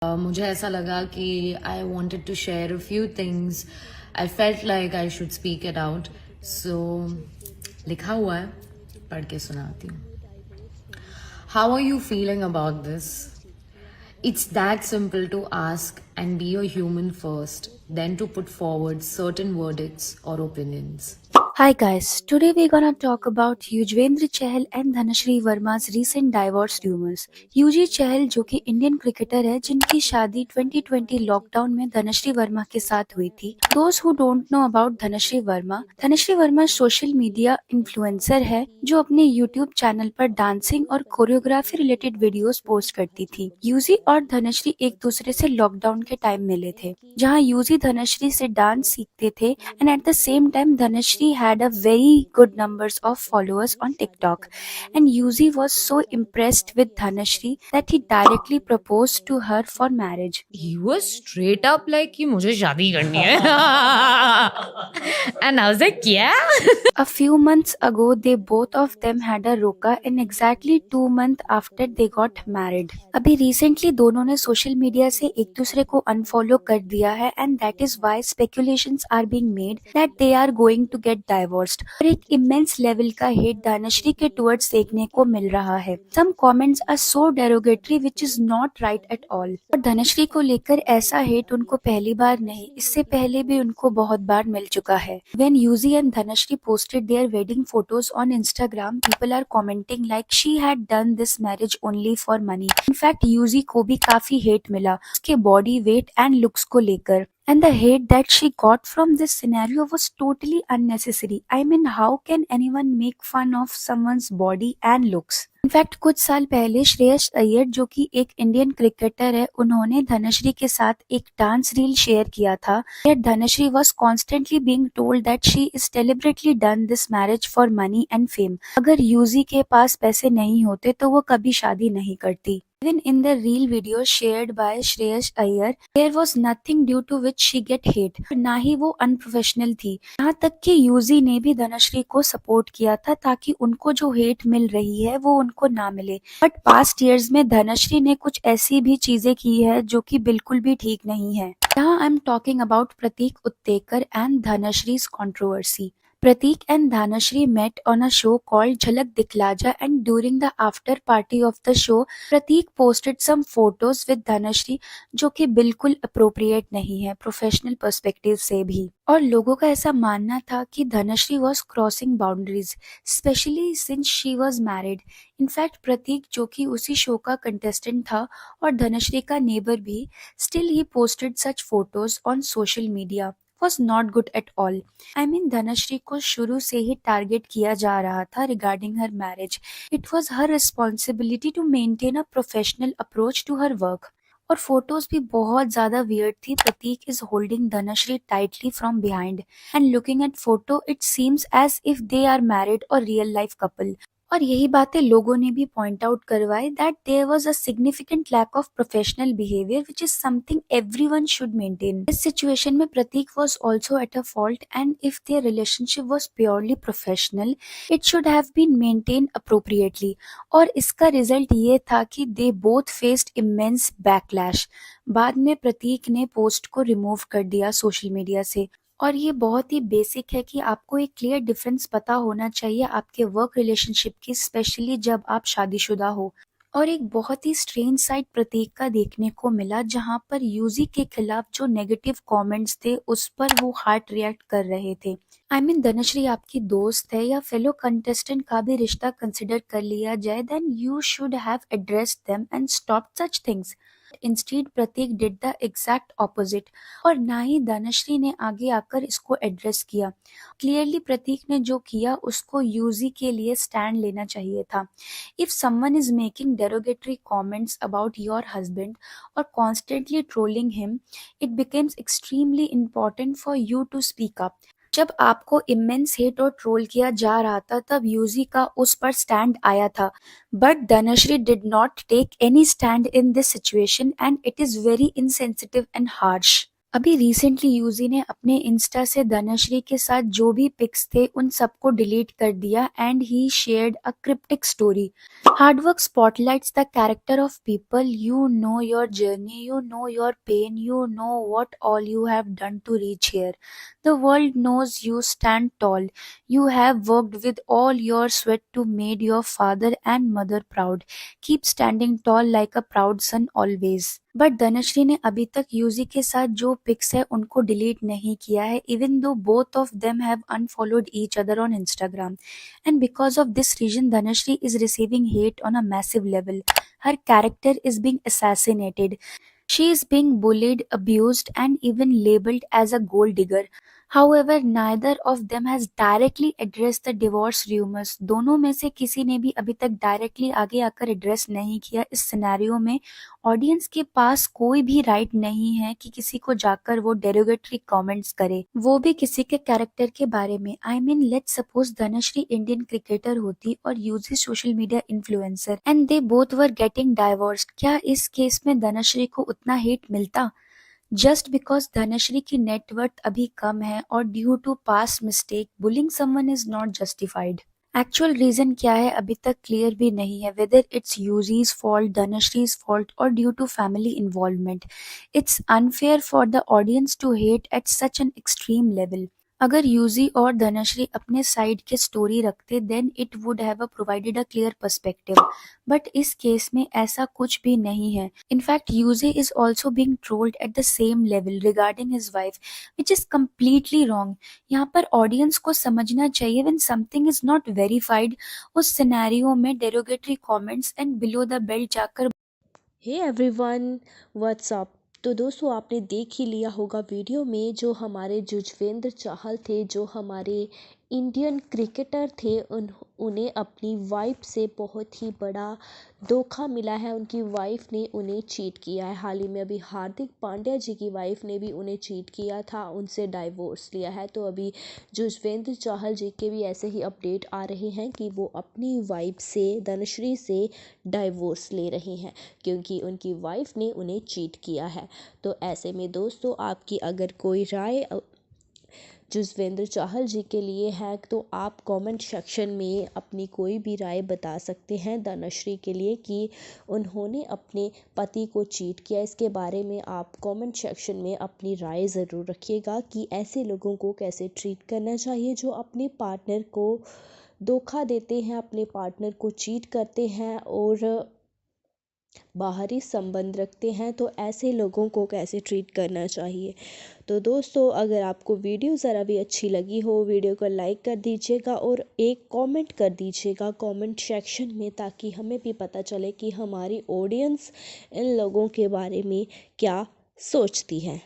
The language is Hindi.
मुझे ऐसा लगा कि I wanted to share a few things. I felt like I should speak it out. So लिखा हुआ है, पढ़ के सुनाती हूँ. How are you feeling about this? It's that simple to ask and be a human first, then to put forward certain verdicts or opinions. Hi guys, today we're gonna talk about Yuzvendra Chahal and Dhanashri Verma's recent divorce rumors. Yuzi Chahal जो कि इंडियन क्रिकेटर है जिनकी शादी 2020 लॉकडाउन में धनश्री वर्मा के साथ हुई थी. Those who don't know about Dhanashree Verma social media influencer है जो अपने यूट्यूब चैनल पर डांसिंग और कोरियोग्राफी रिलेटेड वीडियोस पोस्ट करती थी. यूजी और धनश्री एक दूसरे से लॉकडाउन के टाइम मिले थे, जहां यूजी धनश्री से डांस सीखते थे and eight the same time Dhanashree had a very good numbers of followers on TikTok, and Yuzi was so impressed with Dhanashri that he directly proposed to her for marriage. He was straight up like कि मुझे शादी करनी है. And I was like, yeah. A few months ago, they both of them had a roka, and exactly 2 months after they got married. अभी recently दोनों ने सोशल मीडिया से एक दूसरे को अनफॉलो कर दिया है, and that is why speculations are being made that they are going to get divorced. और एक immense level का hate धनश्री के towards देखने को मिल रहा है. Some comments are so derogatory which is not right at all. और धनश्री को लेकर ऐसा hate उनको पहली बार नहीं, इससे पहले भी उनको बहुत बार मिल चुका है. When Yuzi and Dhanashri posted their wedding photos on Instagram, people are commenting like she had done this marriage only for money. In fact, Yuzi को भी काफी hate मिला उसके body weight and looks को लेकर. And the hate that she got from this scenario was totally unnecessary. I mean, how can anyone make fun of someone's body and looks? In fact कुछ साल पहले श्रेयस अय्यर जो कि एक इंडियन क्रिकेटर है, उन्होंने धनश्री के साथ एक डांस रील शेयर किया था. Dhanashree was constantly being told that she is deliberately done this marriage for money and fame. अगर यूजी के पास पैसे नहीं होते तो वो कभी शादी नहीं करती. Even in the reel video shared by Shreyas Iyer, there was nothing due to which she get hate. ना ही वो unprofessional थी. यहाँ तक कि यूजी ने भी धनश्री को सपोर्ट किया था ताकि उनको जो हेट मिल रही है वो उनको ना मिले. बट पास्ट ईयर्स में धनश्री ने कुछ ऐसी भी चीजें की है जो कि बिल्कुल भी ठीक नहीं है. यहाँ I am talking about Pratik Uttekar and Dhanashree's controversy. Pratik and Dhanashri met on a show called Jhalak Dikhla Ja, and during the after party of the show, Pratik posted some photos with Dhanashri जो कि बिल्कुल appropriate नहीं है प्रोफेशनल पर्सपेक्टिव से भी. और लोगों का ऐसा मानना था कि Dhanashree was crossing boundaries, especially since she was married. In fact Pratik जो कि उसी शो का कंटेस्टेंट था और धनश्री का नेबर भी, still he posted such photos on social media. Was not good at all. I mean, Dhanashree को शुरू से ही टारगेट किया जा रहा था regarding her marriage. It was her responsibility to maintain a professional approach to her work. और फोटोज भी बहुत ज्यादा वियर्ड थी. Pratik is holding Dhanashree tightly from behind and looking at photo it seems as if they are married और रियल लाइफ कपल. और यही बातें लोगों ने भी पॉइंट आउट करवाई that there was a significant lack of professional behaviour which is something everyone should maintain. इस सिचुएशन में Pratik was also at a fault, and if their relationship was purely professional it should have been maintain appropriately. और इसका रिजल्ट ये था कि they both faced immense backlash. बाद में प्रतीक ने पोस्ट को रिमूव कर दिया सोशल मीडिया से. और ये बहुत ही बेसिक है कि आपको एक क्लियर डिफरेंस पता होना चाहिए आपके वर्क रिलेशनशिप की, स्पेशली जब आप शादीशुदा हो. और एक बहुत ही स्ट्रेंज साइड प्रतीक का देखने को मिला जहां पर यूजी के खिलाफ जो नेगेटिव कमेंट्स थे उस पर वो हार्ट रिएक्ट कर रहे थे. आई मीन, धनश्री आपकी दोस्त है या फेलो कंटेस्टेंट का भी रिश्ता कंसिडर कर लिया जाए, then you should have addressed them and stop such things. Instead Prateek did the exact opposite, और ना ही धनश्री ने आगे आकर इसको एड्रेस किया. क्लियरली प्रतीक ने जो किया उसको यूजी के लिए स्टैंड लेना चाहिए था. If someone is making derogatory comments about your husband or constantly trolling him, it becomes extremely important for you to speak up. जब आपको इमेंस हेट और ट्रोल किया जा रहा था तब यूजी का उस पर स्टैंड आया था. But Dhanashree did not take any stand in this situation and it is very insensitive and harsh. अभी रिसेंटली यूजी ने अपने इंस्टा से धनश्री के साथ जो भी पिक्स थे उन सबको डिलीट कर दिया and he shared a cryptic story. Hard work spotlights the character of people. You know your journey, you know your pain, you know what all you have done to reach here. The world knows you stand tall. You have worked with all your sweat to made your father and mother proud. Keep standing tall like a proud son always. But Dhanashree ने अभी तक यूजी के साथ जो पिक्स है उनको डिलीट नहीं किया है, even though both of them have unfollowed each other on Instagram. And because of this reason, Dhanashree is receiving hate on a massive level. Her character is being assassinated. She is being bullied, abused, and even labeled as a gold digger. However, neither of them has directly addressed the divorce rumors. दोनों में से किसी ने भी अभी तक डायरेक्टली आगे आकर एड्रेस नहीं किया. इस सिनेरियो में ऑडियंस के पास कोई भी राइट नहीं है कि किसी को जाकर वो डेरोगेटरी कमेंट्स करे, वो भी किसी के कैरेक्टर के बारे में. I mean let's suppose Dhanashree Indian cricketer होती और Yuzi social media influencer and they both were getting divorced. क्या इस केस में धनश्री को उतना हेट मिलता? जस्ट बिकॉज धनश्री की नेटवर्थ अभी कम है और due to past mistake bullying someone is not justified. Actual reason क्या है अभी तक क्लियर भी नहीं है, whether it's Yuzi's fault, Dhanashree's fault और due to family involvement. It's unfair for the audience to hate at such an extreme level. अगर यूजी और धनश्री अपने साइड के स्टोरी रखते then it would have provided a clear perspective, but इस केस में ऐसा कुछ भी नहीं है. In fact Yuzi is also being trolled at the same level regarding his wife, which is completely wrong. यहाँ पर ऑडियंस को समझना चाहिए when something is not verified, उस सिनेरियो में derogatory comments and below the belt जाकर हे एवरीवन, व्हाट्स अप। तो दोस्तों, आपने देख ही लिया होगा वीडियो में जो हमारे युजवेंद्र चाहल थे, जो हमारे इंडियन क्रिकेटर थे, उन्हें अपनी वाइफ से बहुत ही बड़ा धोखा मिला है. उनकी वाइफ ने उन्हें चीट किया है. हाल ही में अभी हार्दिक पांड्या जी की वाइफ ने भी उन्हें चीट किया था, उनसे डाइवोर्स लिया है. तो अभी युजवेंद्र चाहल जी के भी ऐसे ही अपडेट आ रहे हैं कि वो अपनी वाइफ से, धनश्री से डाइवोर्स ले रहे हैं क्योंकि उनकी वाइफ ने उन्हें चीट किया है. तो ऐसे में दोस्तों, आपकी अगर कोई राय युजवेंद्र चाहल जी के लिए है तो आप कमेंट सेक्शन में अपनी कोई भी राय बता सकते हैं धनश्री के लिए कि उन्होंने अपने पति को चीट किया. इसके बारे में आप कमेंट सेक्शन में अपनी राय ज़रूर रखिएगा कि ऐसे लोगों को कैसे ट्रीट करना चाहिए जो अपने पार्टनर को धोखा देते हैं, अपने पार्टनर को चीट करते हैं और बाहरी संबंध रखते हैं. तो ऐसे लोगों को कैसे ट्रीट करना चाहिए. तो दोस्तों, अगर आपको वीडियो ज़रा भी अच्छी लगी हो, वीडियो को लाइक कर दीजिएगा और एक कमेंट कर दीजिएगा कमेंट सेक्शन में, ताकि हमें भी पता चले कि हमारी ऑडियंस इन लोगों के बारे में क्या सोचती है.